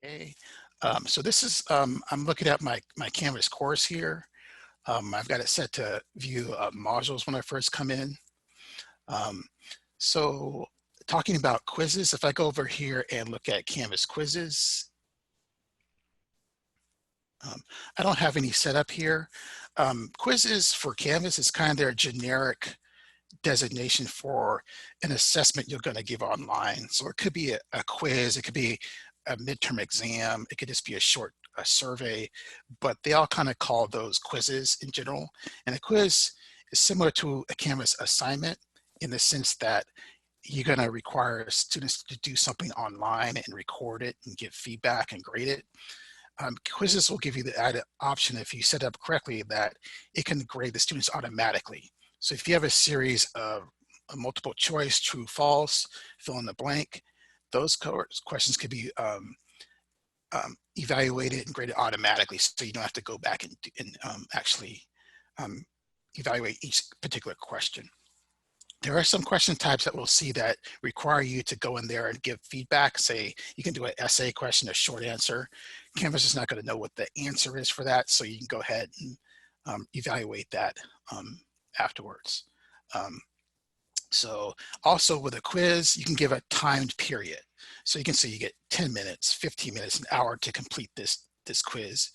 Okay, so this is, I'm looking at my Canvas course here. I've got it set to view modules when I first come in. Um, so talking about quizzes, if I go over here and look at Canvas quizzes, I don't have any set up here. Quizzes for Canvas is kind of their generic designation for an assessment you're going to give online. So it could be a quiz, it could be a midterm exam, it could just be a survey, but they all kind of call those quizzes in general. And a quiz is similar to a Canvas assignment in the sense that you're going to require students to do something online and record it and give feedback and grade it. Quizzes will give you the added option, if you set up correctly, that it can grade the students automatically. So if you have a series of multiple choice, true, false, fill in the blank, those questions could be evaluated and graded automatically, so you don't have to go back and actually evaluate each particular question. There are some question types that we'll see that require you to go in there and give feedback. Say you can do an essay question, a short answer. Canvas is not going to know what the answer is for that, so you can go ahead and evaluate that afterwards. So also with a quiz, you can give a timed period. So you can say you get 10 minutes, 15 minutes, an hour to complete this quiz.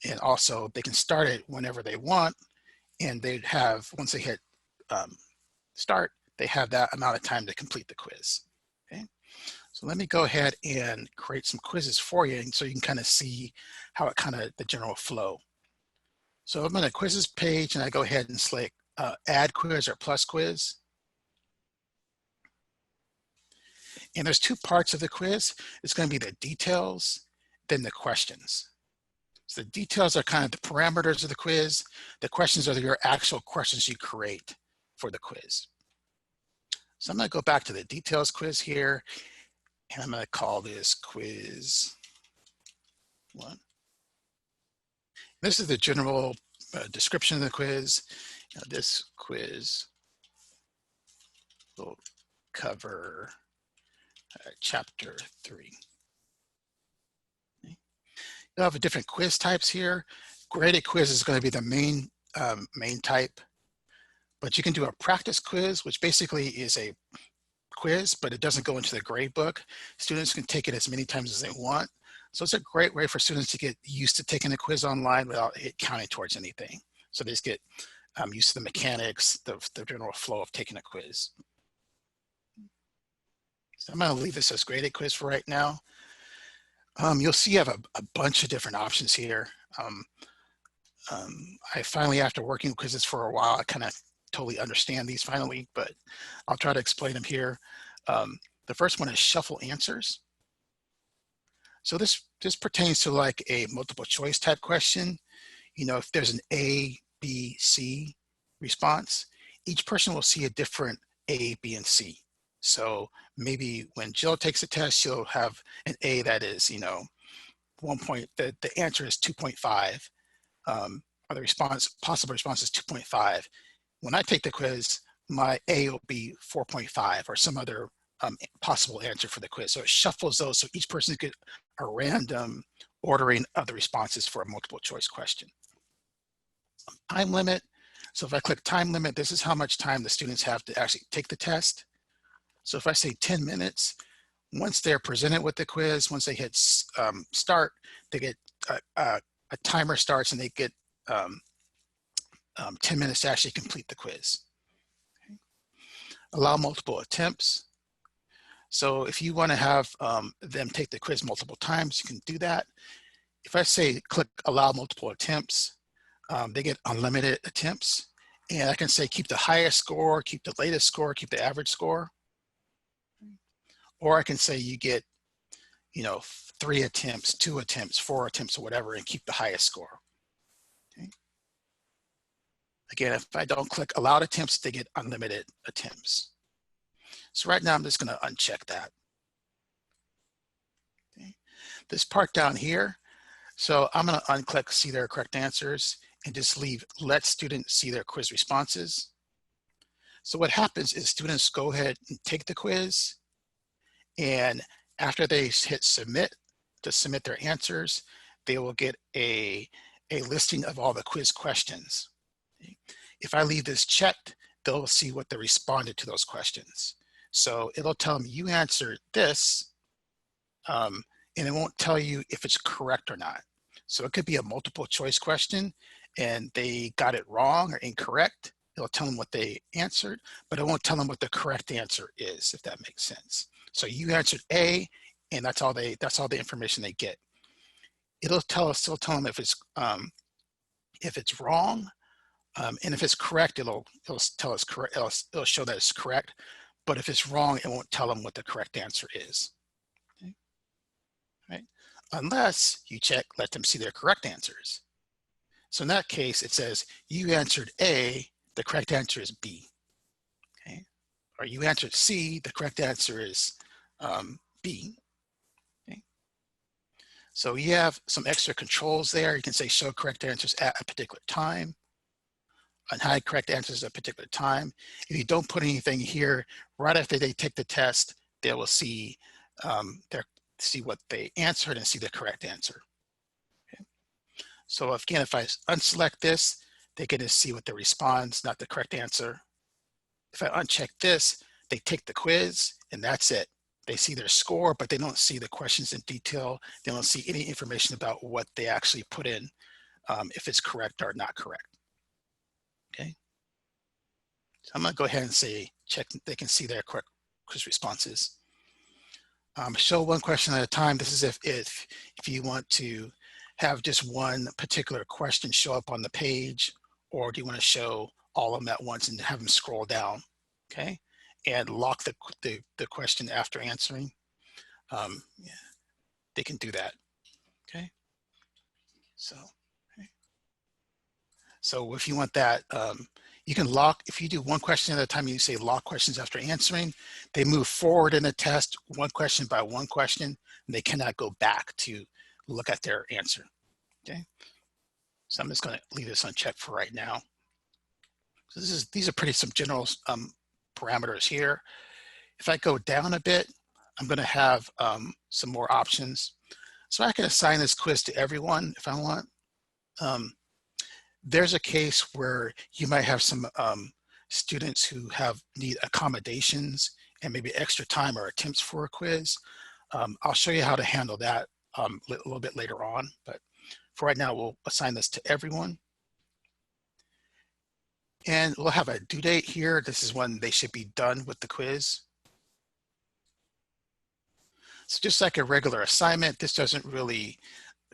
And also they can start it whenever they want, and they'd have, once they hit start, they have that amount of time to complete the quiz. Okay, so let me go ahead and create some quizzes for you, and so you can kind of see how it the general flow. So I'm on the quizzes page, and I go ahead and select add quiz or plus quiz. And there's two parts of the quiz. It's going to be the details, then the questions. So the details are kind of the parameters of the quiz. The questions are your actual questions you create for the quiz. So I'm going to go back to the details quiz here, and I'm going to call this quiz 1. This is the general description of the quiz. This quiz will cover chapter 3. Okay. You'll have different quiz types here. Graded quiz is going to be the main type. But you can do a practice quiz, which basically is a quiz, but it doesn't go into the grade book. Students can take it as many times as they want. So it's a great way for students to get used to taking a quiz online without it counting towards anything. So they just get used to the mechanics, the general flow of taking a quiz. So I'm going to leave this as graded quiz for right now. You'll see you have a bunch of different options here. I finally, after working with quizzes for a while, I kind of totally understand these finally, but I'll try to explain them here. The first one is shuffle answers. So this pertains to like a multiple choice type question. You know, if there's an A, B, C response, each person will see a different A, B, and C. So maybe when Jill takes a test, she'll have an A that is, you know, 1 point, the answer is 2.5. Or the possible response is 2.5. When I take the quiz, my A will be 4.5 or some other possible answer for the quiz. So it shuffles those, so each person gets a random ordering of the responses for a multiple choice question. Time limit. So if I click time limit, this is how much time the students have to actually take the test. So if I say 10 minutes, once they're presented with the quiz, once they hit start, they get a timer starts, and they get 10 minutes to actually complete the quiz. Okay. Allow multiple attempts. So if you want to have them take the quiz multiple times, you can do that. If I say click allow multiple attempts, they get unlimited attempts. And I can say keep the highest score, keep the latest score, keep the average score. Or I can say you get, you know, 3 attempts, 2 attempts, 4 attempts, or whatever, and keep the highest score. Okay. Again, if I don't click allowed attempts, they get unlimited attempts. So right now I'm just going to uncheck that. Okay. This part down here, so I'm going to unclick see their correct answers and just leave let students see their quiz responses. So what happens is students go ahead and take the quiz, and after they hit submit, to submit their answers, they will get a listing of all the quiz questions. If I leave this checked, they'll see what they responded to those questions. So it'll tell them you answered this, and it won't tell you if it's correct or not. So it could be a multiple choice question and they got it wrong or incorrect. It'll tell them what they answered, but it won't tell them what the correct answer is, if that makes sense. So you answered A, and that's all the information they get. It'll still tell them if it's wrong, and if it's correct, it'll tell us correct. It'll show that it's correct. But if it's wrong, it won't tell them what the correct answer is. Okay. Right? Unless you let them see their correct answers. So in that case, it says you answered A, the correct answer is B. Okay. Or you answered C, the correct answer is B. Okay. So you have some extra controls there. You can say show correct answers at a particular time, and hide correct answers at a particular time. If you don't put anything here, right after they take the test, they will see what they answered and see the correct answer. Okay. So again, if I unselect this, they get to see what the response, not the correct answer. If I uncheck this, they take the quiz and that's it. They see their score, but they don't see the questions in detail. They don't see any information about what they actually put in, if it's correct or not correct. Okay. So I'm gonna go ahead and say check, they can see their correct quiz responses. Show one question at a time. This is if you want to have just one particular question show up on the page, or do you want to show all of them at once and have them scroll down, okay? And lock the question after answering. Yeah, they can do that, okay? So, okay. So if you want that, you can lock, if you do one question at a time, you say lock questions after answering, they move forward in the test one question by one question, and they cannot go back to look at their answer, okay? So I'm just gonna leave this unchecked for right now. So these are some general parameters here. If I go down a bit, I'm gonna have some more options. So I can assign this quiz to everyone if I want. There's a case where you might have some students who need accommodations and maybe extra time or attempts for a quiz. I'll show you how to handle that a little bit later on, but for right now, we'll assign this to everyone. And we'll have a due date here. This is when they should be done with the quiz. So just like a regular assignment, this doesn't really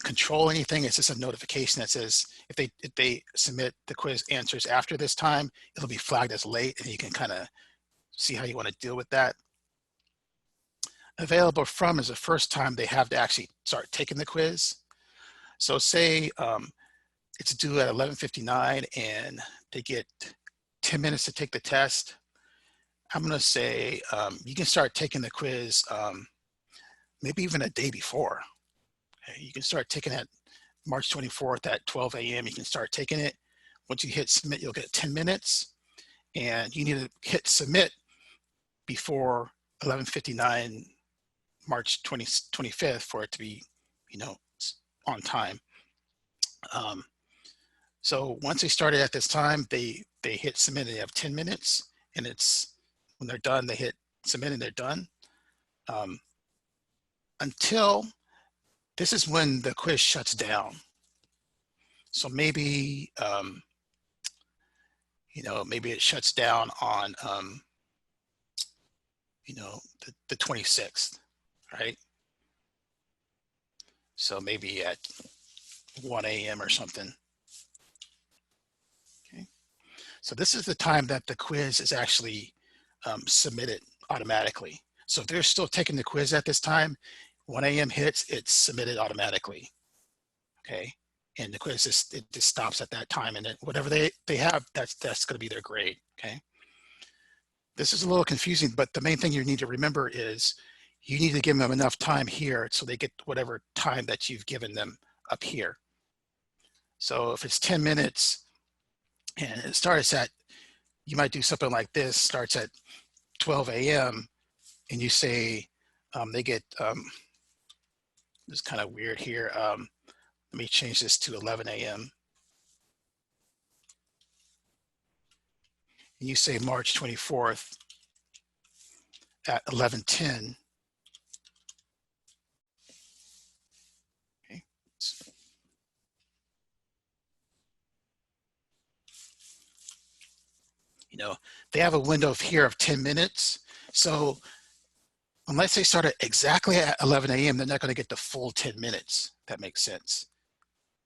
control anything. It's just a notification that says if they submit the quiz answers after this time, it'll be flagged as late, and you can kind of see how you want to deal with that. Available from is the first time they have to actually start taking the quiz. So say it's due at 11:59 and they get 10 minutes to take the test. I'm going to say you can start taking the quiz maybe even a day before. Okay, you can start taking it March 24th at 12 a.m. You can start taking it. Once you hit submit, you'll get 10 minutes, and you need to hit submit before 11:59 March 25th for it to be, on time. So once they started at this time, they hit submit and they have 10 minutes, and it's when they're done, they hit submit and they're done. Until this is when the quiz shuts down. So maybe, maybe it shuts down on, the 26th, right? So maybe at 1 a.m. or something. Okay. So this is the time that the quiz is actually submitted automatically. So if they're still taking the quiz at this time, 1 a.m. hits, it's submitted automatically. Okay. And the quiz it just stops at that time, and then whatever they have, that's going to be their grade. Okay. This is a little confusing, but the main thing you need to remember is you need to give them enough time here so they get whatever time that you've given them up here. So if it's 10 minutes and it starts at, you might do something like this, starts at 12 a.m. and you say they get It's kind of weird here. Let me change this to 11 a.m. And you say March 24th at 11:10. Okay. You know, they have a window here of 10 minutes. So unless they start at exactly at 11 a.m., they're not going to get the full 10 minutes. That makes sense.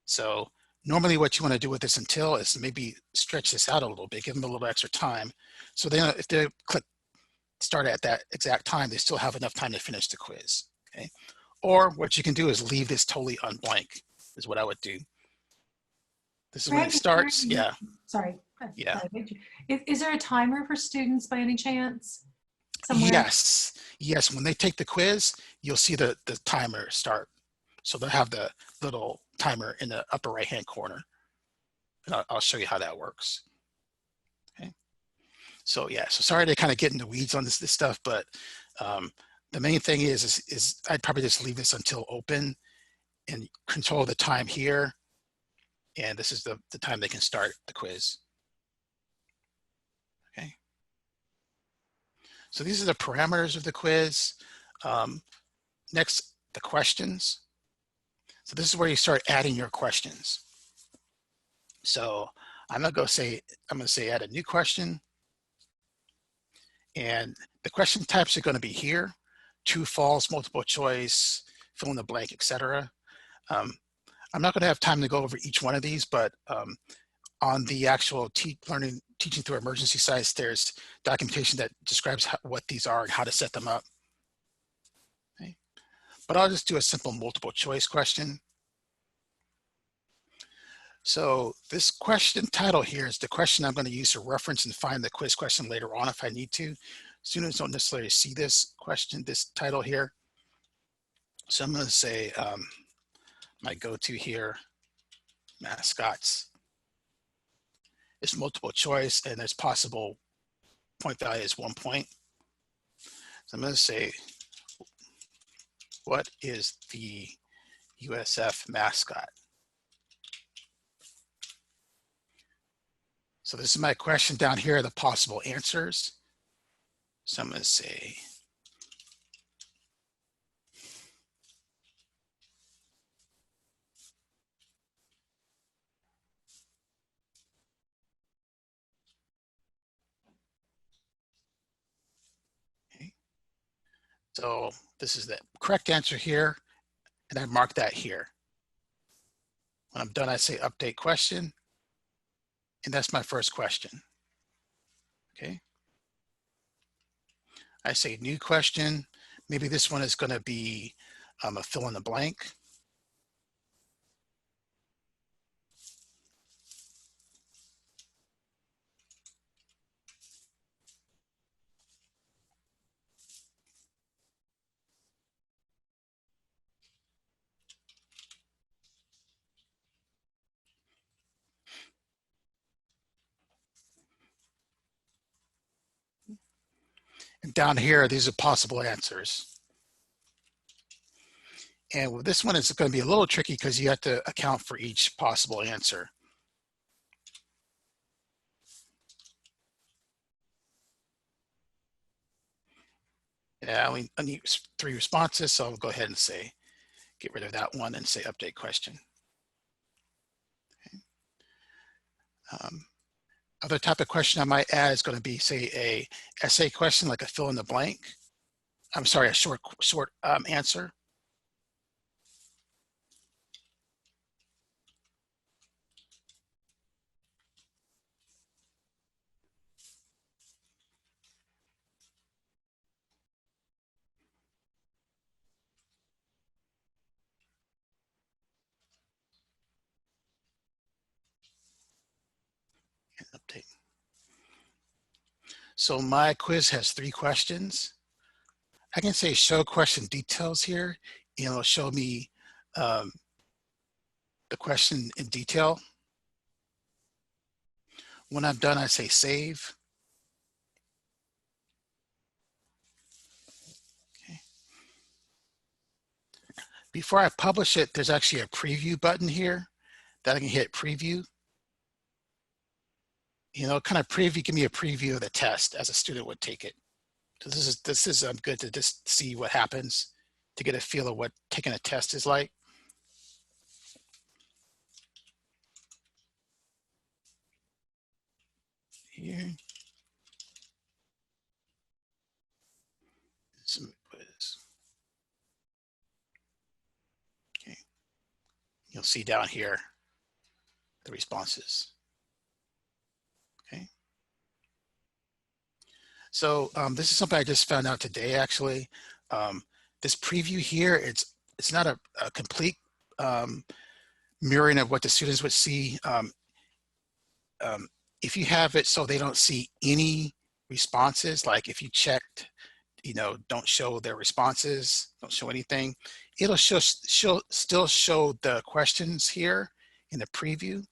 So normally what you want to do with this until is maybe stretch this out a little bit, give them a little extra time. So then if they click start at that exact time, they still have enough time to finish the quiz. Okay. Or what you can do is leave this totally unblank is what I would do. This is when it starts. Yeah. Sorry. Yeah. Is there a timer for students by any chance? Somewhere? Yes. Yes. When they take the quiz, you'll see the timer start. So they'll have the little timer in the upper right-hand corner. And I'll show you how that works. Okay. So yeah, so sorry to kind of get in the weeds on this stuff, but the main thing is I'd probably just leave this until open and control the time here. And this is the time they can start the quiz. Okay. So these are the parameters of the quiz. Next, the questions. So this is where you start adding your questions. So I'm gonna say add a new question. And the question types are going to be here: true, false, multiple choice, fill in the blank, etc. I'm not going to have time to go over each one of these, but on the actual teaching through emergency sites, there's documentation that describes what these are and how to set them up. Okay. But I'll just do a simple multiple choice question. So this question title here is the question I'm going to use to reference and find the quiz question later on if I need to. Students don't necessarily see this question, this title here. So I'm going to say my go-to here, mascots. It's multiple choice and there's possible point value is 1 point. So I'm going to say, what is the USF mascot? So this is my question down here, the possible answers. So I'm going to say, okay. So this is the correct answer here, and I mark that here. When I'm done, I say update question, and that's my first question. Okay. I say new question. Maybe this one is going to be a fill in the blank. And down here, these are possible answers. And with this one, it's going to be a little tricky because you have to account for each possible answer. Yeah, I need 3 responses, so I'll go ahead and say, get rid of that one and say update question. Okay. Other type of question I might add is going to be, say, a essay question, like a fill in the blank. I'm sorry, a short answer. Update. So my quiz has 3 questions. I can say show question details here, and it'll show me the question in detail. When I'm done, I say save. Okay. before I publish it, there's actually a preview button here that I can hit preview. You know, kind of preview, give me a preview of the test as a student would take it. So this is good to just see what happens, to get a feel of what taking a test is like. Here. Some quiz. Okay. You'll see down here the responses. Okay. So this is something I just found out today, actually. This preview here, it's not a complete mirroring of what the students would see. If you have it so they don't see any responses, like if you checked, you know, don't show their responses, don't show anything, it'll still show the questions here in the preview.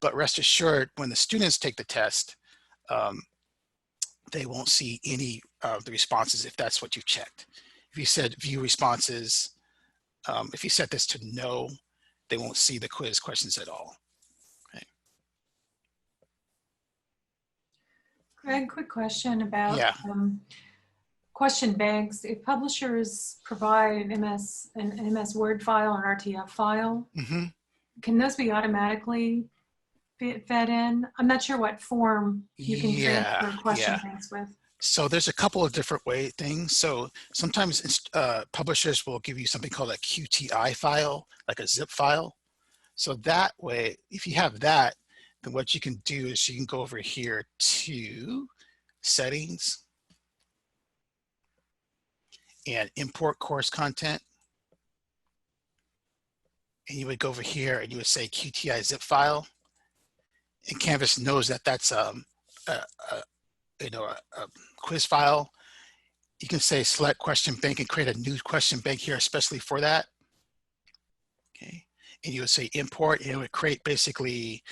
But rest assured, when the students take the test, they won't see any of the responses if that's what you've checked. If you said view responses, if you set this to no, they won't see the quiz questions at all. Okay. Greg, quick question about Yeah. question banks. If publishers provide an MS Word file or an RTF file, can those be automatically fed in? I'm not sure what form you can transfer question banks with. So there's a couple of different things. So sometimes publishers will give you something called a QTI file, like a zip file. So that way, if you have that, then what you can do is you can go over here to settings and import course content. And you would go over here and you would say QTI zip file. And Canvas knows that that's a quiz file. You can say select question bank and create a new question bank here, especially for that. Okay, and you would say import, and it would create basically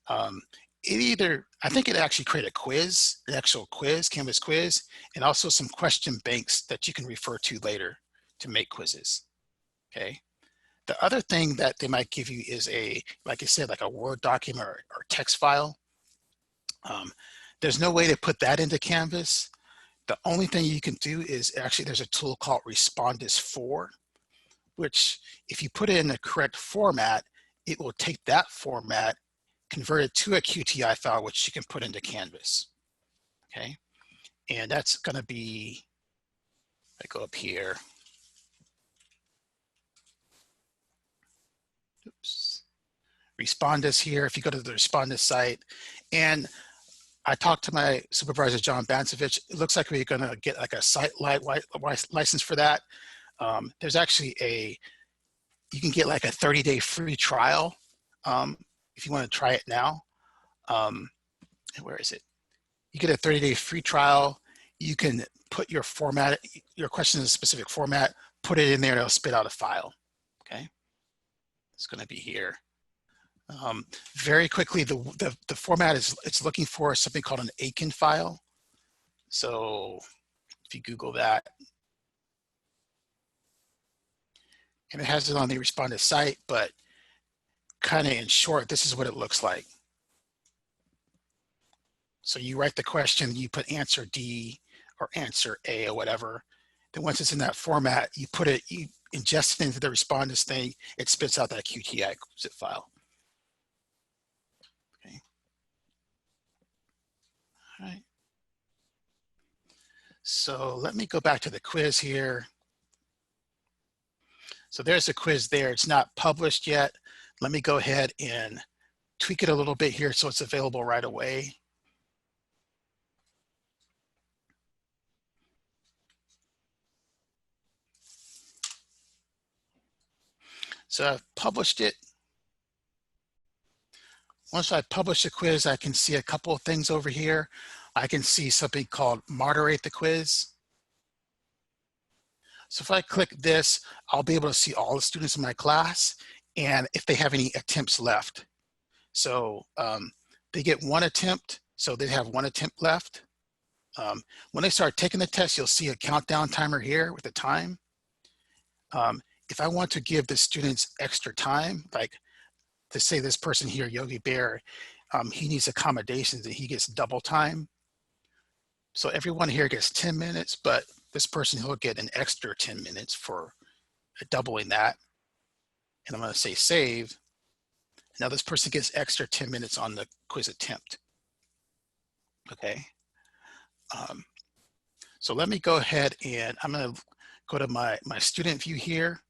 I think it actually create a quiz, an actual quiz, Canvas quiz, and also some question banks that you can refer to later to make quizzes. Okay. The other thing that they might give you is like I said, like a Word document or text file. There's no way to put that into Canvas. The only thing you can do is actually there's a tool called Respondus 4, which if you put it in the correct format, it will take that format, convert it to a QTI file, which you can put into Canvas. Okay, and that's going to be, I go up here. Oops. Respondus here, if you go to the Respondus site, and I talked to my supervisor, John Bancevich, it looks like we're gonna get like a site license for that. There's actually you can get like a 30-day free trial if you wanna try it now. Where is it? You get a 30-day free trial. You can put your question in a specific format, put it in there, and it'll spit out a file, okay? It's going to be here. Very quickly, the format it's looking for something called an Aiken file. So if you Google that, and it has it on the Respondus site, but kind of in short, this is what it looks like. So you write the question, you put answer D or answer A or whatever. Then once it's in that format, you ingest it into the Respondus thing, it spits out that QTI zip file. Okay. All right. So let me go back to the quiz here. So there's a quiz there. It's not published yet. Let me go ahead and tweak it a little bit here so it's available right away. So I've published it. Once I publish the quiz, I can see a couple of things over here. I can see something called moderate the quiz. So if I click this, I'll be able to see all the students in my class and if they have any attempts left. So they get one attempt, so they have one attempt left. When they start taking the test, you'll see a countdown timer here with the time. if I want to give the students extra time, like to say this person here, Yogi Bear, he needs accommodations and he gets double time. So everyone here gets 10 minutes, but this person, he'll get an extra 10 minutes for doubling that. And I'm going to say save. Now this person gets extra 10 minutes on the quiz attempt. Okay. So let me go ahead and I'm going to go to my student view here.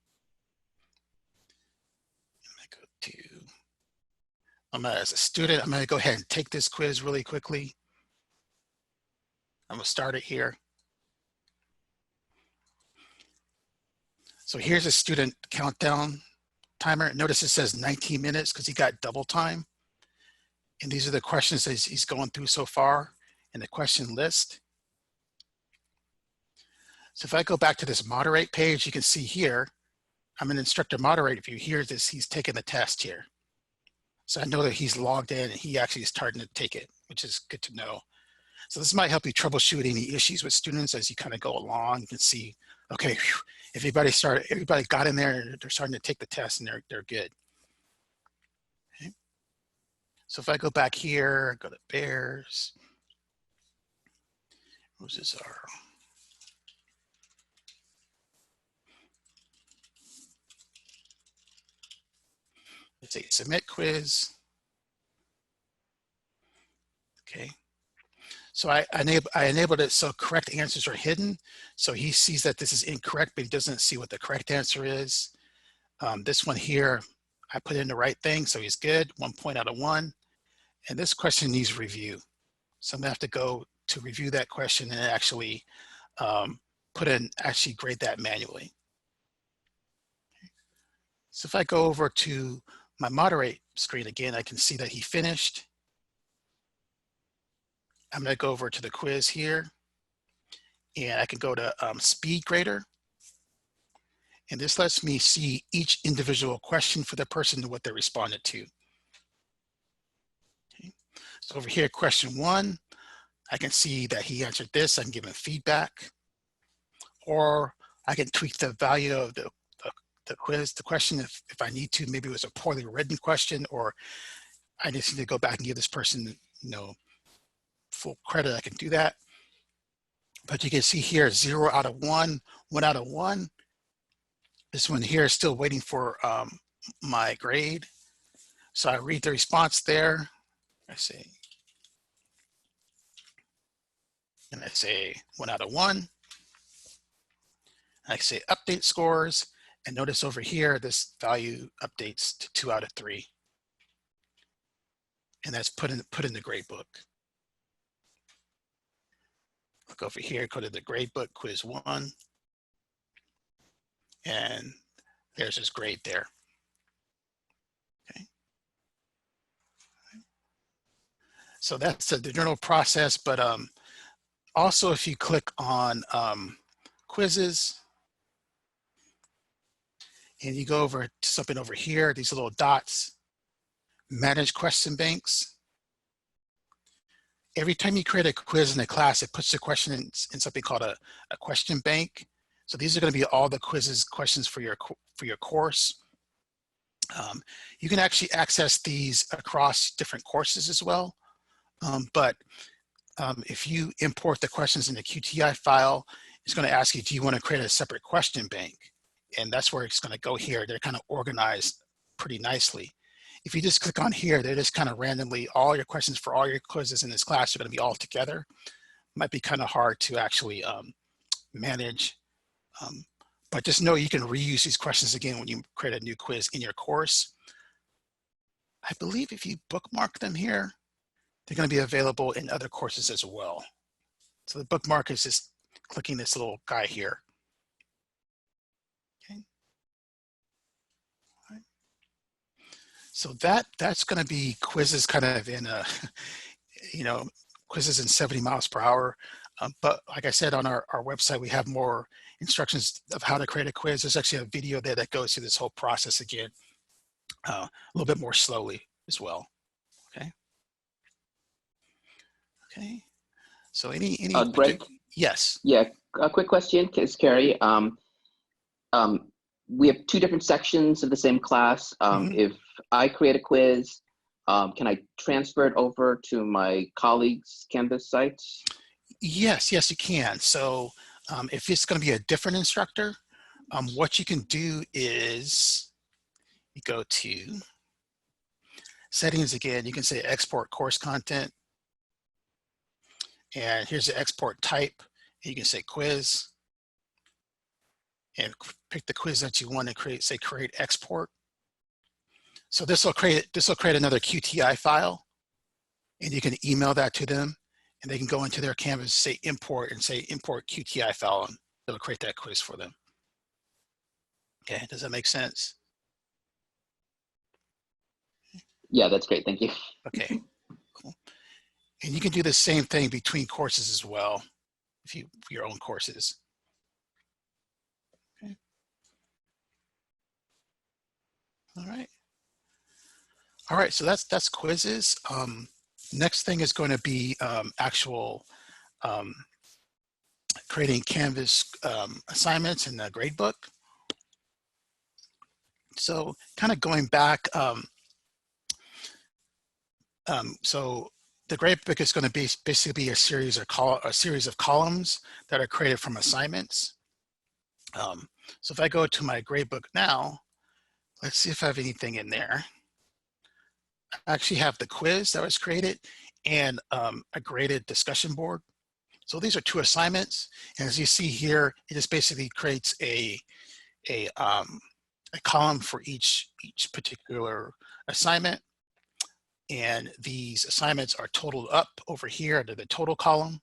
As a student, I'm going to go ahead and take this quiz really quickly. I'm going to start it here. So here's a student countdown timer. Notice it says 19 minutes because he got double time. And these are the questions that he's going through so far in the question list. So if I go back to this moderate page, you can see here, I'm an instructor moderator view. Here's this, he's taking the test here. So I know that he's logged in and he actually is starting to take it, which is good to know. So this might help you troubleshoot any issues with students as you kind of go along. You can see, okay, whew, everybody got in there and they're starting to take the test and they're good. Okay. So if I go back here, go to Bears, Roses are. Let's say submit quiz. Okay. So I enabled it so correct answers are hidden. So he sees that this is incorrect, but he doesn't see what the correct answer is. This one here, I put in the right thing, so he's good, 1 point out of 1. And this question needs review. So I'm gonna have to go to review that question and actually actually grade that manually. Okay. So if I go over to my moderate screen again, I can see that he finished. I'm going to go over to the quiz here and I can go to speed grader. And this lets me see each individual question for the person and what they responded to. Okay. So over here, question 1, I can see that he answered this. I can give him feedback, or I can tweak the value of the quiz, the question if I need to. Maybe it was a poorly written question, or I just need to go back and give this person, full credit. I can do that. But you can see here 0 out of 1, 1 out of 1. This one here is still waiting for my grade. So I read the response there. I say, and I say 1 out of 1. I say update scores, and notice over here this value updates to 2 out of 3, and that's put in the gradebook. Look over here, go to the gradebook, quiz 1, and there's his grade there. Okay. So that's the general process, but also if you click on quizzes and you go over to something over here, these little dots, manage question banks. Every time you create a quiz in a class, it puts the question in something called a question bank. So these are going to be all the questions for your course. You can actually access these across different courses as well. But if you import the questions in a QTI file, it's going to ask you, do you want to create a separate question bank? And that's where it's going to go here. They're kind of organized pretty nicely. If you just click on here, they're just kind of randomly, all your questions for all your quizzes in this class are going to be all together. Might be kind of hard to actually manage. But just know you can reuse these questions again when you create a new quiz in your course. I believe if you bookmark them here, they're going to be available in other courses as well. So the bookmark is just clicking this little guy here. Okay. All right. So that's going to be quizzes kind of in a, quizzes in 70 miles per hour. But like I said, on our website, we have more instructions of how to create a quiz. There's actually a video there that goes through this whole process again, a little bit more slowly as well. Okay. Okay. So any Greg? Yes. Yeah, a quick question, Carrie. we have two different sections of the same class. If I create a quiz, can I transfer it over to my colleagues' Canvas sites? Yes, you can. So if it's going to be a different instructor, what you can do is you go to settings again. You can say export course content. And here's the export type. You can say quiz. And pick the quiz that you want to create, say create export. So this will create another QTI file, and you can email that to them, and they can go into their Canvas, say import, and say import QTI file, and it'll create that quiz for them. Okay, does that make sense? Yeah, that's great. Thank you. Okay, cool. And you can do the same thing between courses as well, if you for your own courses. Okay. All right, so that's quizzes. Next thing is going to be actual creating Canvas assignments in the gradebook. So kind of going back, so the gradebook is going to be basically be a series of columns that are created from assignments. So if I go to my gradebook now, let's see if I have anything in there. I actually have the quiz that was created and a graded discussion board. So these are two assignments, and as you see here, it just basically creates a column for each particular assignment, and these assignments are totaled up over here under the total column,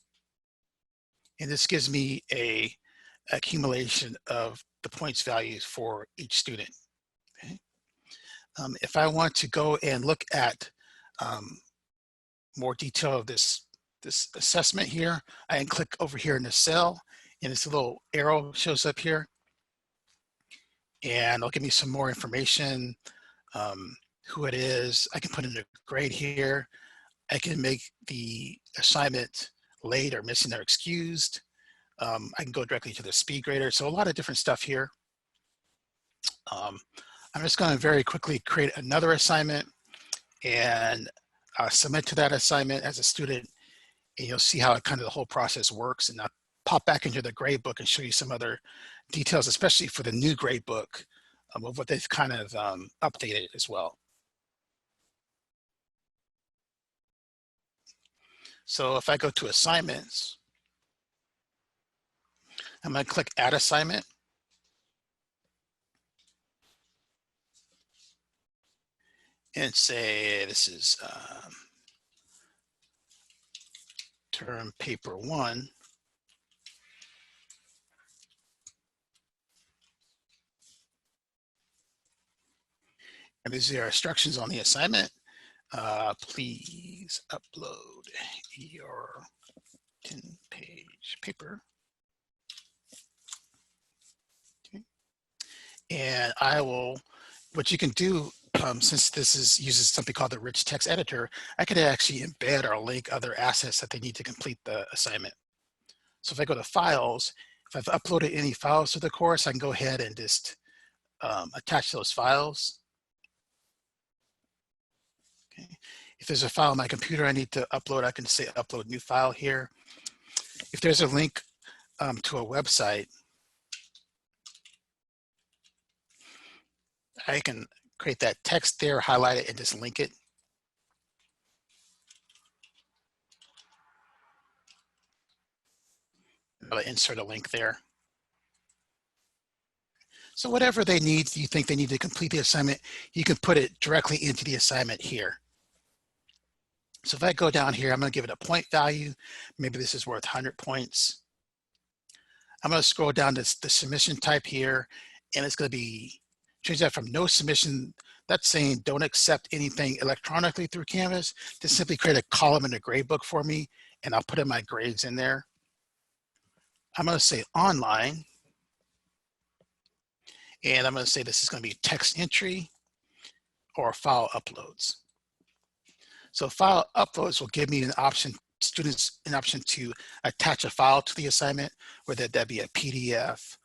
and this gives me a accumulation of the points values for each student. Okay. If I want to go and look at more detail of this assessment here, I can click over here in the cell, and this little arrow shows up here, and it'll give me some more information, who it is. I can put in a grade here. I can make the assignment late or missing or excused. I can go directly to the speed grader. So a lot of different stuff here. I'm just going to very quickly create another assignment and submit to that assignment as a student, and you'll see how kind of the whole process works. And I'll pop back into the gradebook and show you some other details, especially for the new gradebook, of what they've kind of updated as well. So if I go to assignments, I'm going to click add assignment. And say this is term paper 1. And these are instructions on the assignment. Please upload your 10-page paper. Okay. And I will, what you can do, since this uses something called the rich text editor, I could actually embed or link other assets that they need to complete the assignment. So if I go to files, if I've uploaded any files to the course, I can go ahead and just attach those files. Okay. If there's a file on my computer I need to upload, I can say upload new file here. If there's a link to a website, I can create that text there, highlight it, and just link it. I'll insert a link there. So whatever they need, you think they need to complete the assignment, you can put it directly into the assignment here. So if I go down here, I'm going to give it a point value. Maybe this is worth 100 points. I'm going to scroll down to the submission type here, and it's going to be, change that from no submission. That's saying don't accept anything electronically through Canvas, to simply create a column in the gradebook for me, and I'll put in my grades in there. I'm going to say online, and I'm going to say this is going to be text entry or file uploads. So file uploads will give me an option, students an option to attach a file to the assignment, whether that be a PDF,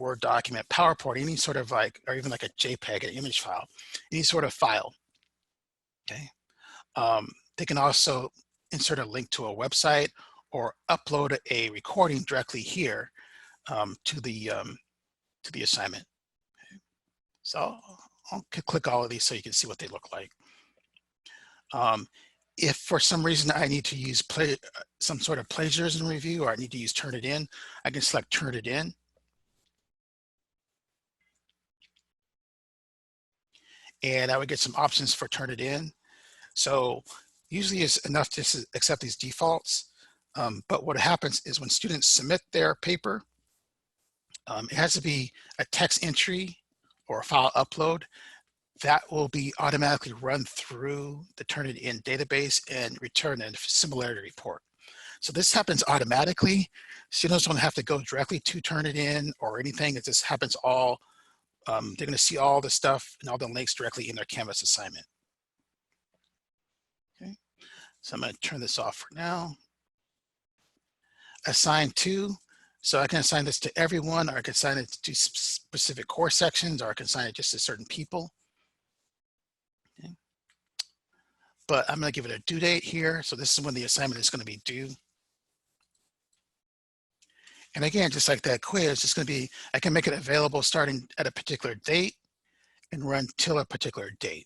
Word document, PowerPoint, any sort of like, or even like a JPEG, an image file, any sort of file. Okay. They can also insert a link to a website or upload a recording directly here to the assignment. Okay. So I'll click all of these so you can see what they look like. If for some reason I need to use some sort of plagiarism review, or I need to use Turnitin, I can select Turnitin. And I would get some options for Turnitin. So usually it's enough to accept these defaults. But what happens is when students submit their paper, it has to be a text entry or a file upload that will be automatically run through the Turnitin database and return a similarity report. So this happens automatically. Students don't have to go directly to Turnitin or anything. It just happens all, they're going to see all the stuff and all the links directly in their Canvas assignment. Okay, so I'm going to turn this off for now. Assign to, so I can assign this to everyone, or I can assign it to specific course sections, or I can assign it just to certain people. Okay. But I'm going to give it a due date here. So this is when the assignment is going to be due. And again, just like that quiz, it's going to be, I can make it available starting at a particular date and run till a particular date.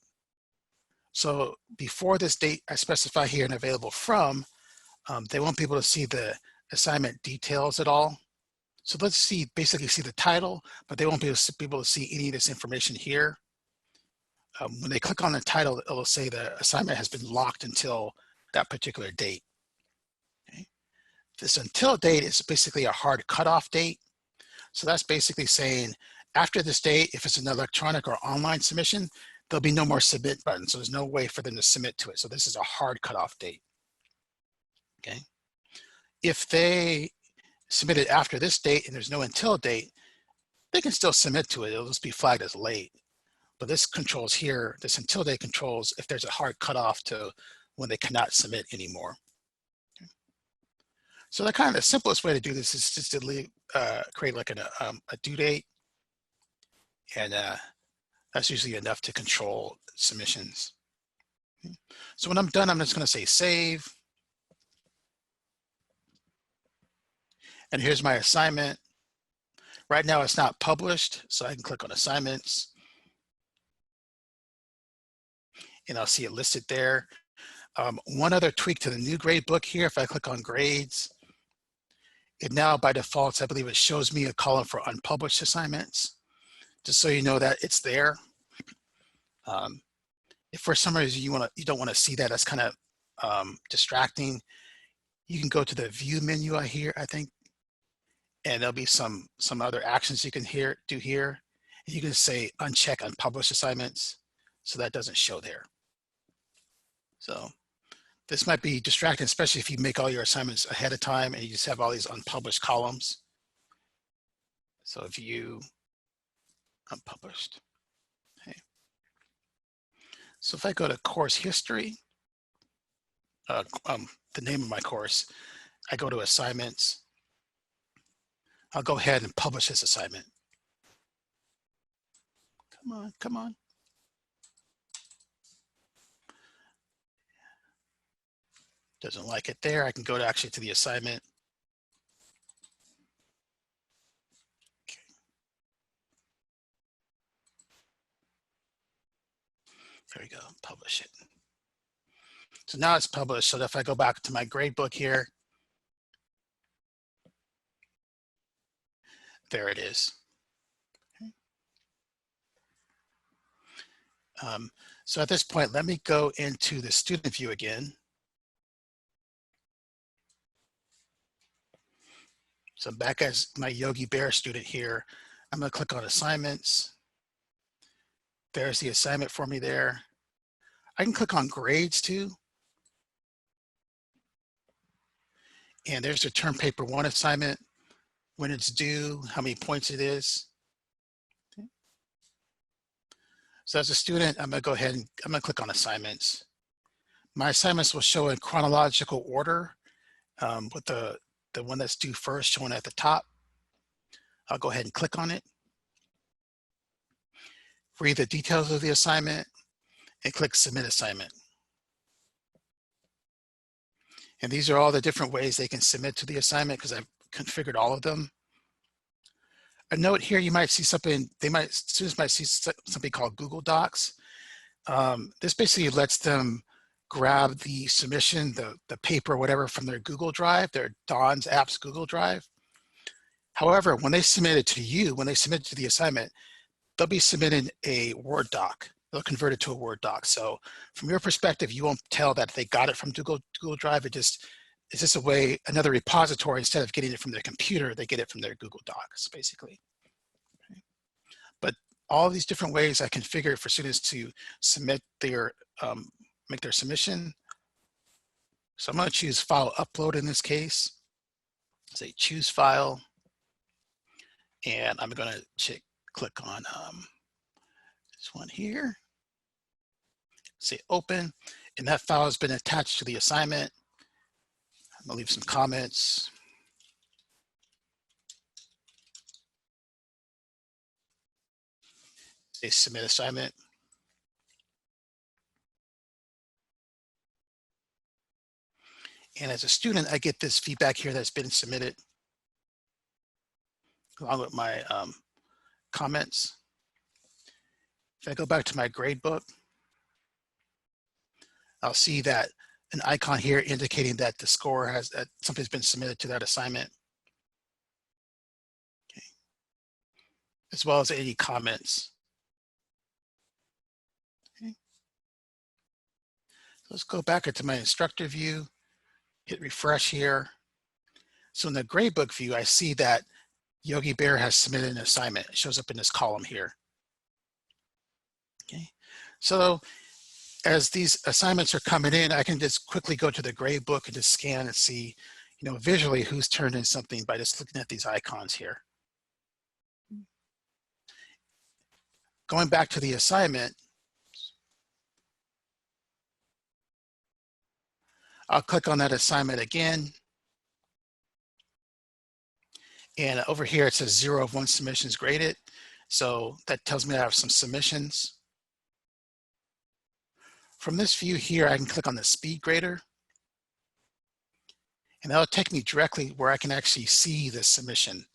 So before this date I specify here and available from, they won't be able to see the assignment details at all. So let's see, basically see the title, but they won't be able to see any of this information here. When they click on the title, it'll say the assignment has been locked until that particular date. Okay. This until date is basically a hard cutoff date. So that's basically saying after this date, if it's an electronic or online submission, there'll be no more submit button. So there's no way for them to submit to it. So this is a hard cutoff date. Okay. If they submitted after this date and there's no until date, they can still submit to it. It'll just be flagged as late. But this controls here, this until date controls if there's a hard cutoff to when they cannot submit anymore. Okay. So the kind of the simplest way to do this is just to create like a due date. And that's usually enough to control submissions. Okay. So when I'm done, I'm just going to say save. And here's my assignment. Right now it's not published, so I can click on assignments. And I'll see it listed there. One other tweak to the new grade book here, if I click on grades, it now by default, I believe it shows me a column for unpublished assignments, just so you know that it's there. If for some reason you don't want to see that, that's kind of distracting, you can go to the view menu I think, and there'll be some other actions you can do here. You can say uncheck unpublished assignments, so that doesn't show there. So this might be distracting, especially if you make all your assignments ahead of time and you just have all these unpublished columns. So view unpublished. Okay. So if I go to course history, the name of my course, I go to assignments. I'll go ahead and publish this assignment. Come on, come on. Doesn't like it there. I can go to actually to the assignment. Okay. There we go, publish it. So now it's published. So if I go back to my grade book here, there it is. Okay. So at this point, let me go into the student view again. So I'm back as my Yogi Bear student here. I'm going to click on assignments. There's the assignment for me there. I can click on grades too. And there's the term paper 1 assignment, when it's due, how many points it is. Okay. So as a student, I'm going to go ahead and I'm going to click on assignments. My assignments will show in chronological order with the one that's due first showing at the top. I'll go ahead and click on it, read the details of the assignment, and click Submit Assignment. And these are all the different ways they can submit to the assignment because I've configured all of them. A note here, you might see something, students might see something called Google Docs. This basically lets them grab the submission, the paper, whatever, from their Google Drive, their Don's Apps Google Drive. However, when they submit it to you, when they submit it to the assignment, they'll be submitting a Word doc. They'll convert it to a Word doc. So from your perspective, you won't tell that they got it from Google Drive. It's just a way, another repository. Instead of getting it from their computer, they get it from their Google Docs, basically. Okay. But all these different ways I configure for students to submit their, make their submission. So I'm going to choose File Upload in this case. Say Choose File. And I'm going to click on this one here. Say Open. And that file has been attached to the assignment. I'm going to leave some comments. Say Submit Assignment. And as a student, I get this feedback here that's been submitted along with my comments. If I go back to my gradebook, I'll see that an icon here indicating that the score has, that something's been submitted to that assignment. Okay. As well as any comments. Okay. So let's go back into my instructor view, hit refresh here. So in the gradebook view, I see that Yogi Bear has submitted an assignment. It shows up in this column here. Okay, so as these assignments are coming in, I can just quickly go to the gradebook and just scan and see, you know, visually who's turned in something by just looking at these icons here. Going back to the assignment, I'll click on that assignment again. And over here, it says 0 of 1 submissions graded. So that tells me I have some submissions. From this view here, I can click on the speed grader. And that'll take me directly where I can actually see the submission.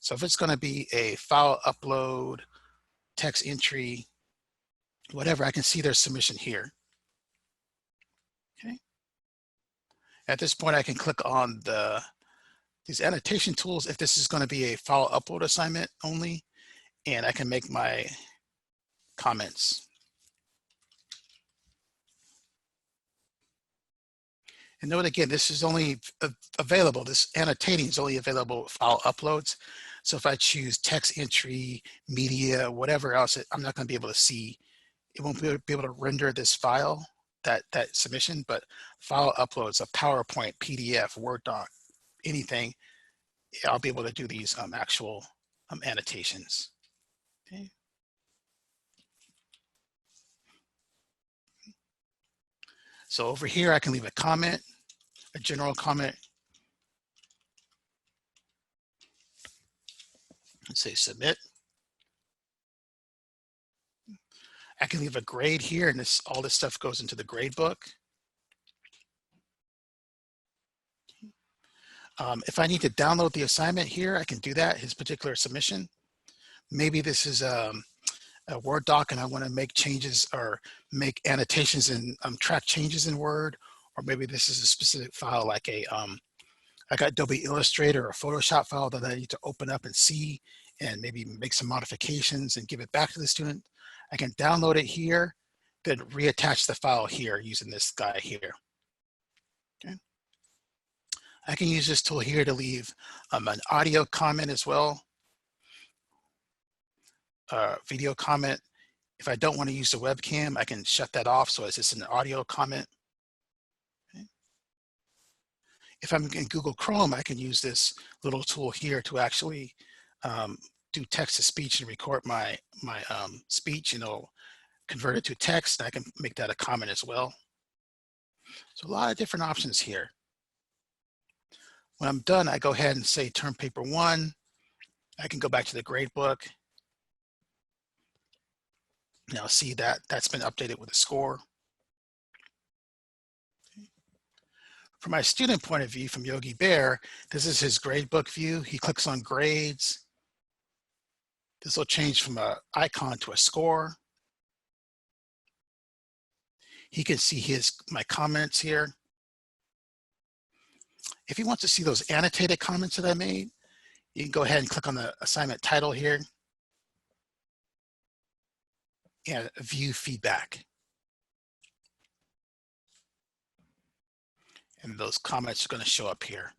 So if it's going to be a file upload, text entry, whatever, I can see their submission here. Okay. At this point, I can click on these annotation tools if this is going to be a file upload assignment only, and I can make my comments. And note again, this is only available, this annotating is only available file uploads. So if I choose text entry, media, whatever else, I'm not going to be able to see, it won't be able to render this file, that submission, but file uploads, a PowerPoint, PDF, Word doc, anything, I'll be able to do these actual annotations. Okay. So over here, I can leave a comment, a general comment. Let's say submit. I can leave a grade here, and all this stuff goes into the grade book. If I need to download the assignment here, I can do that, his particular submission. Maybe this is a Word doc and I want to make changes or make annotations and track changes in Word, or maybe this is a specific file like like Adobe Illustrator or Photoshop file that I need to open up and see and maybe make some modifications and give it back to the student. I can download it here, then reattach the file here using this guy here. Okay. I can use this tool here to leave an audio comment as well, video comment. If I don't want to use the webcam, I can shut that off so it's just an audio comment. Okay. If I'm in Google Chrome, I can use this little tool here to actually do text to speech and record my speech, and it'll convert it to text. I can make that a comment as well. So a lot of different options here. When I'm done, I go ahead and say turn paper 1. I can go back to the grade book. Now see that that's been updated with a score. From my student point of view, from Yogi Bear, this is his gradebook view. He clicks on grades. This will change from an icon to a score. He can see my comments here. If he wants to see those annotated comments that I made, you can go ahead and click on the assignment title here and view feedback. And those comments are going to show up here.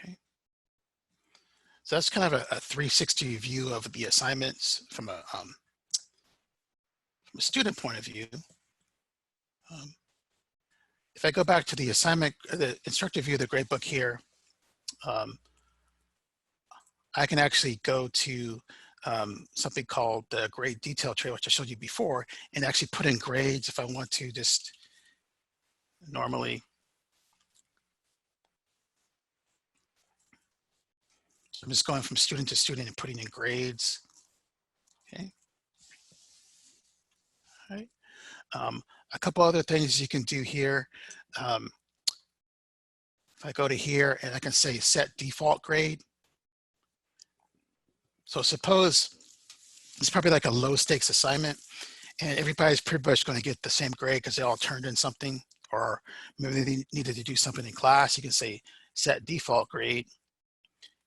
Okay. So that's kind of a 360 view of the assignments from a student point of view. If I go back to the assignment, the instructor view of the gradebook here, I can actually go to something called the grade detail tray, which I showed you before, and actually put in grades if I want to just normally. So I'm just going from student to student and putting in grades. Okay. All right. A couple other things you can do here. If I go to here and I can say set default grade. So suppose it's probably like a low stakes assignment and everybody's pretty much going to get the same grade because they all turned in something, or maybe they needed to do something in class. You can say set default grade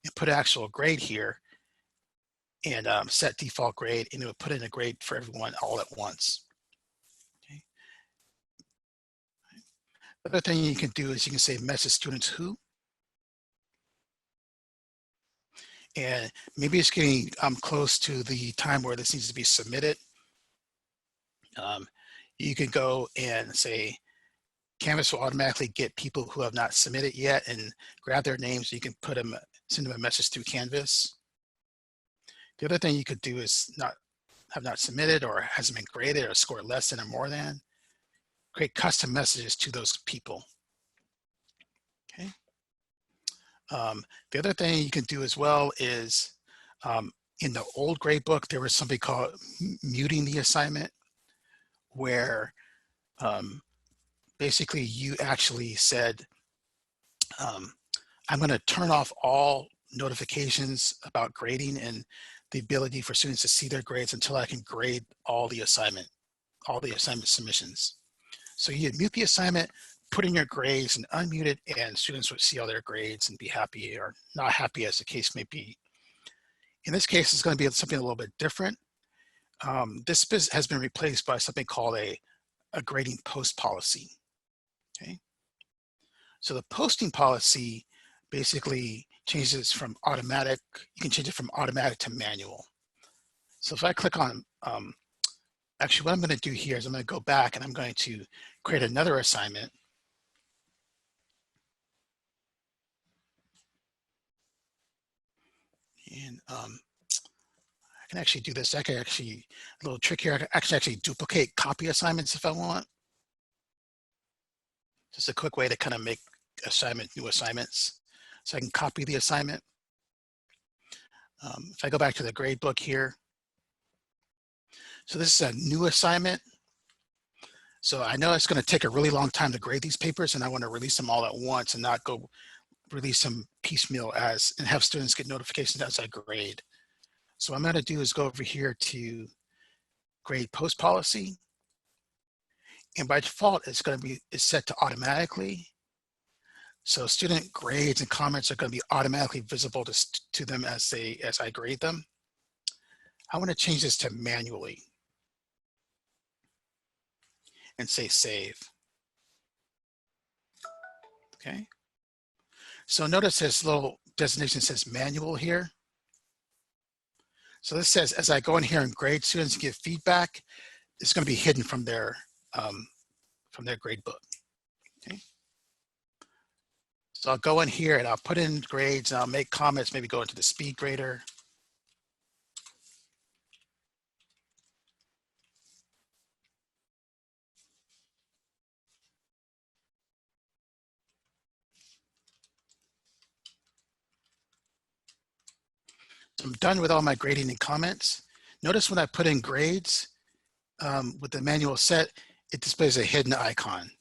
and put actual grade here and set default grade, and it would put in a grade for everyone all at once. Okay. The other thing you can do is you can say message students who, and maybe it's getting close to the time where this needs to be submitted. You can go and say Canvas will automatically get people who have not submitted yet and grab their names. You can put them, send them a message through Canvas. The other thing you could do is have not submitted or hasn't been graded or scored less than or more than. Create custom messages to those people. Okay. The other thing you can do as well is in the old gradebook, there was something called muting the assignment, where basically you actually said, I'm going to turn off all notifications about grading and the ability for students to see their grades until I can grade all the assignment submissions. So you mute the assignment, put in your grades and unmute it, and students would see all their grades and be happy or not happy as the case may be. In this case, it's going to be something a little bit different. This has been replaced by something called a grading post policy. Okay. So the posting policy basically changes from automatic, you can change it from automatic to manual. So if I click on, actually what I'm going to do here is I'm going to go back and I'm going to create another assignment. And I can actually do this. I can actually, a little trick here, I can actually duplicate copy assignments if I want. Just a quick way to kind of make new assignments. So I can copy the assignment. If I go back to the grade book here. So this is a new assignment. So I know it's going to take a really long time to grade these papers, and I want to release them all at once and not go release them piecemeal and have students get notifications as I grade. So what I'm going to do is go over here to grade post policy. And by default, it's set to automatically. So student grades and comments are going to be automatically visible to them as I grade them. I want to change this to manually and say save. Okay. So notice this little designation says manual here. So this says as I go in here and grade students and give feedback, it's going to be hidden from their grade book. Okay. So I'll go in here and I'll put in grades and I'll make comments, maybe go into the speed grader. I'm done with all my grading and comments. Notice when I put in grades with the manual set, it displays a hidden icon.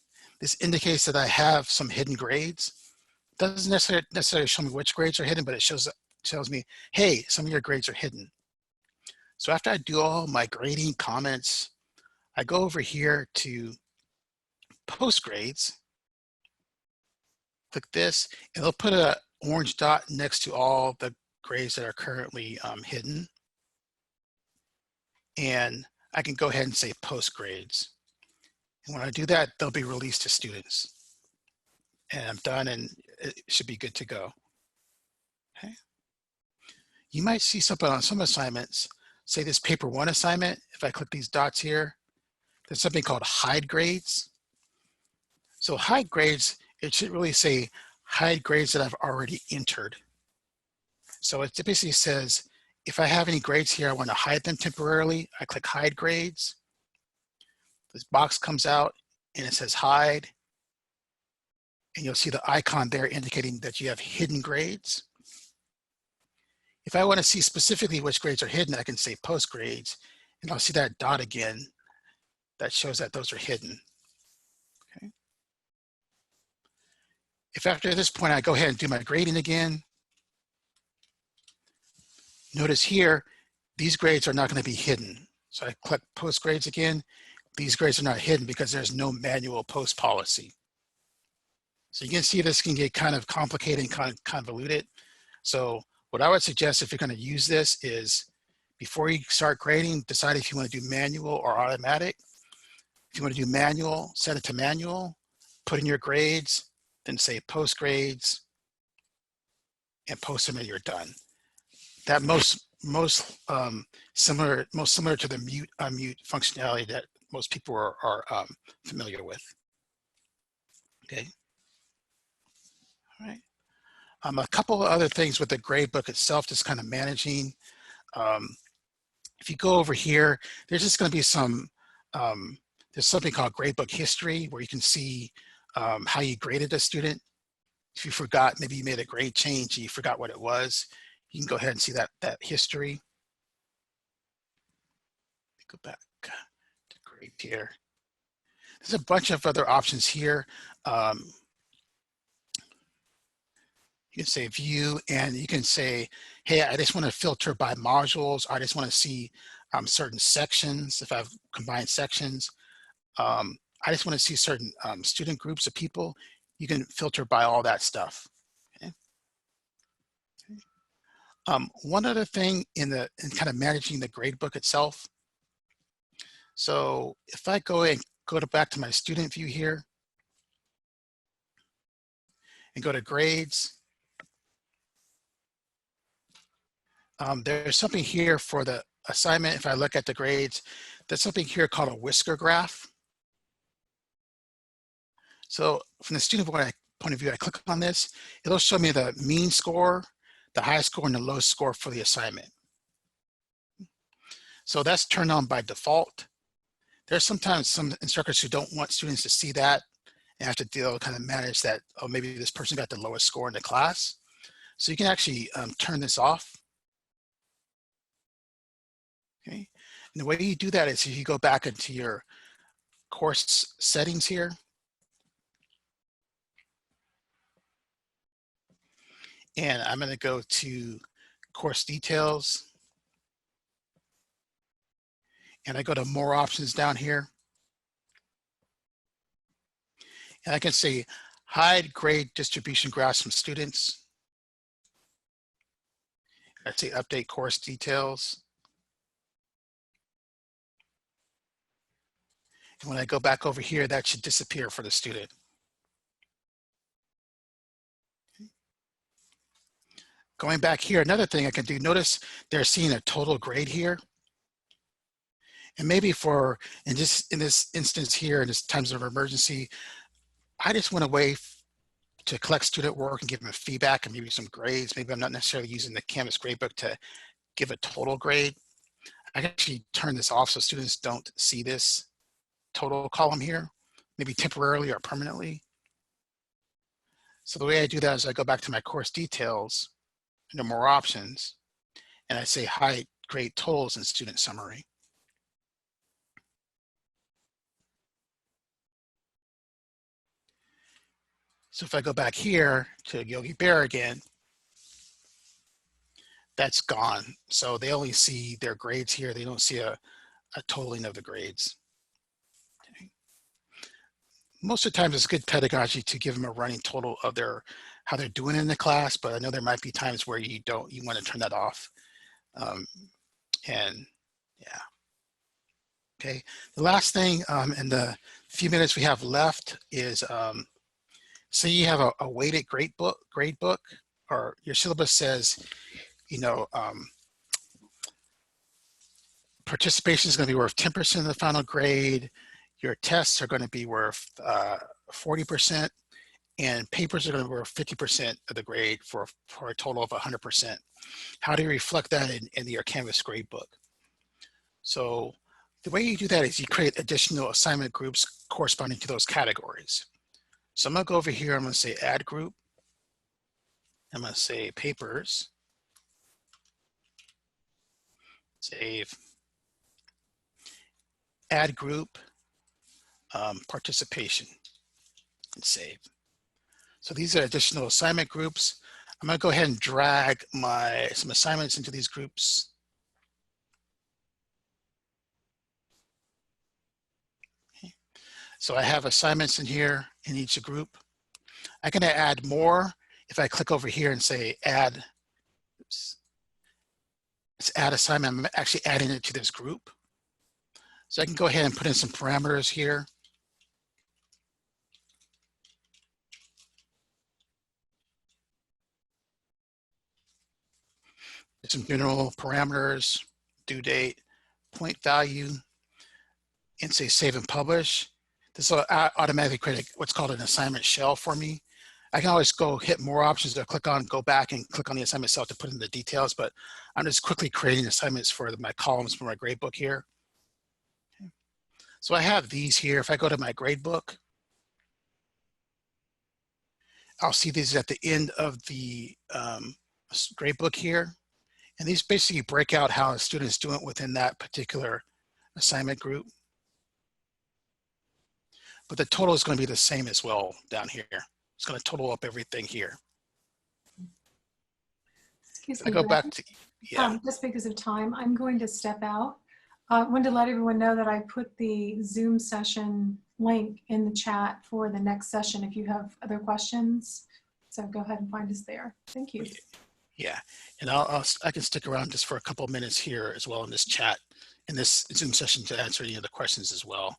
This indicates that I have some hidden grades. Doesn't necessarily show me which grades are hidden, but it tells me, hey, some of your grades are hidden. So after I do all my grading comments, I go over here to post grades, click this, and it'll put an orange dot next to all the grades that are currently hidden. And I can go ahead and say post grades. And when I do that, they'll be released to students. And I'm done, and it should be good to go. Okay. You might see something on some assignments, say this paper 1 assignment. If I click these dots here, there's something called hide grades. So hide grades, it should really say hide grades that I've already entered. So it basically says, if I have any grades here, I want to hide them temporarily. I click hide grades. This box comes out and it says hide. And you'll see the icon there indicating that you have hidden grades. If I want to see specifically which grades are hidden, I can say post grades, and I'll see that dot again that shows that those are hidden. Okay. If after this point I go ahead and do my grading again, notice here, these grades are not going to be hidden. So I click post grades again. These grades are not hidden because there's no manual post policy. So you can see this can get kind of complicated and kind of convoluted. So what I would suggest if you're going to use this is before you start grading, decide if you want to do manual or automatic. If you want to do manual, set it to manual, put in your grades, then say post grades, and post them and you're done. That most similar to the mute unmute functionality that most people are familiar with. Okay. All right. A couple of other things with the gradebook itself, just kind of managing. If you go over here, there's just going to be some, there's something called gradebook history where you can see how you graded a student. If you forgot, maybe you made a grade change and you forgot what it was, you can go ahead and see that history. Go back to grade here. There's a bunch of other options here. You can say view, and you can say, hey, I just want to filter by modules. I just want to see certain sections. If I've combined sections, I just want to see certain student groups of people. You can filter by all that stuff. Okay. One other thing in kind of managing the gradebook itself. So if I go back to my student view here and go to grades, there's something here for the assignment. If I look at the grades, there's something here called a whisker graph. So from the student point of view, I click on this, it'll show me the mean score, the high score, and the low score for the assignment. So that's turned on by default. There's sometimes some instructors who don't want students to see that and have to kind of manage that, oh, maybe this person got the lowest score in the class. So you can actually turn this off. Okay. And the way you do that is if you go back into your course settings here. And I'm going to go to course details. And I go to more options down here. And I can say hide grade distribution graphs from students. I'd say update course details. And when I go back over here, that should disappear for the student. Okay. Going back here, another thing I can do, notice they're seeing a total grade here. And maybe in this instance here, in this times of emergency, I just want a way to collect student work and give them feedback and maybe some grades. Maybe I'm not necessarily using the Canvas Gradebook to give a total grade. I can actually turn this off so students don't see this total column here, maybe temporarily or permanently. So the way I do that is I go back to my course details, and there are more options. and I say hide grade totals in student summary. So if I go back here to Yogi Bear again, that's gone. So they only see their grades here. They don't see a totaling of the grades. Okay. Most of the time it's good pedagogy to give them a running total of how they're doing in the class, but I know there might be times where you want to turn that off. And yeah. Okay, the last thing in the few minutes we have left is, say you have a weighted grade book, or your syllabus says, you know, participation is going to be worth 10% of the final grade, your tests are going to be worth 40%, and papers are going to be worth 50% of the grade for a total of 100%. How do you reflect that in your Canvas gradebook? So the way you do that is you create additional assignment groups corresponding to those categories. So I'm going to go over here, I'm going to say add group. I'm going to say papers. Save. Add group, participation, and save. So these are additional assignment groups. I'm going to go ahead and drag some assignments into these groups. Okay. So I have assignments in here in each group. I can add more if I click over here and say add. Oops. It's add assignment. I'm actually adding it to this group. So I can go ahead and put in some parameters here. Some general parameters, due date, point value, and say save and publish. This will automatically create what's called an assignment shell for me. I can always go hit more options or go back and click on the assignment cell to put in the details, but I'm just quickly creating assignments for my columns for my gradebook here. Okay. So I have these here. If I go to my gradebook, I'll see these at the end of the gradebook here. And these basically break out how a student is doing within that particular assignment group. But the total is going to be the same as well down here. It's going to total up everything here. Excuse I me, go back to, yeah. Just because of time, I'm going to step out. I wanted to let everyone know that I put the Zoom session link in the chat for the next session if you have other questions. So go ahead and find us there. Thank you. Yeah, and I can stick around just for a couple of minutes here as well in this chat, in this Zoom session to answer any of the questions as well.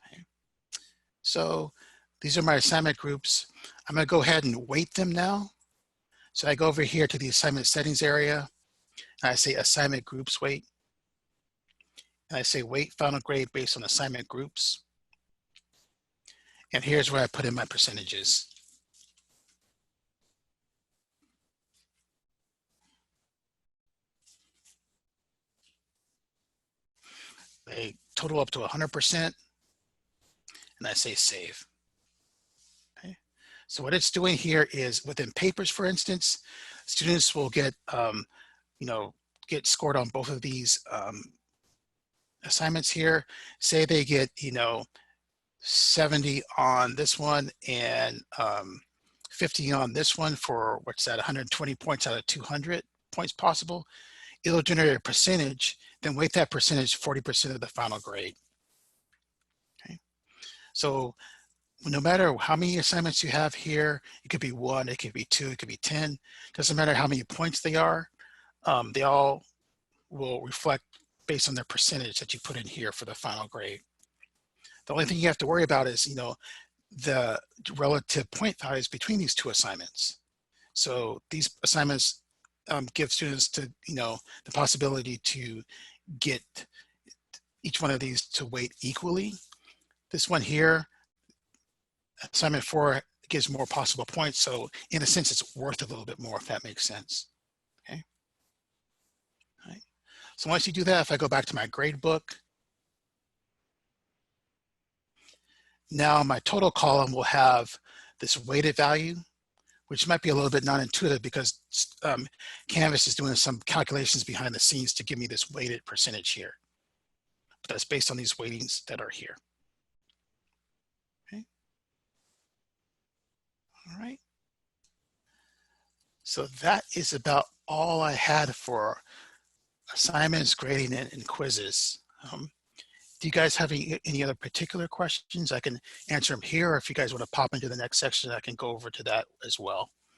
Okay. So these are my assignment groups. I'm going to go ahead and weight them now. So I go over here to the assignment settings area, and I say assignment groups weight. And I say weight final grade based on assignment groups. And here's where I put in my percentages. They total up to 100%, and I say save. Okay. So what it's doing here is within papers, for instance, students will get, get scored on both of these assignments here. Say they get, 70 on this one and 50 on this one for what's that, 120 points out of 200 points possible. It'll generate a percentage, then weight that percentage 40% of the final grade. Okay. So no matter how many assignments you have here, it could be 1, it could be 2, it could be 10. Doesn't matter how many points they are. They all will reflect based on their percentage that you put in here for the final grade. The only thing you have to worry about is, the relative point values between these two assignments. So these assignments give students the possibility to get each one of these to weight equally. This one here, assignment 4, gives more possible points. So in a sense, it's worth a little bit more, if that makes sense. Okay. All right. So once you do that, if I go back to my grade book, now my total column will have this weighted value, which might be a little bit non-intuitive because Canvas is doing some calculations behind the scenes to give me this weighted percentage here. But that's based on these weightings that are here. Okay. All right. So that is about all I had for assignments, grading, and quizzes. Do you guys have any other particular questions? I can answer them here, or if you guys want to pop into the next section, I can go over to that as well.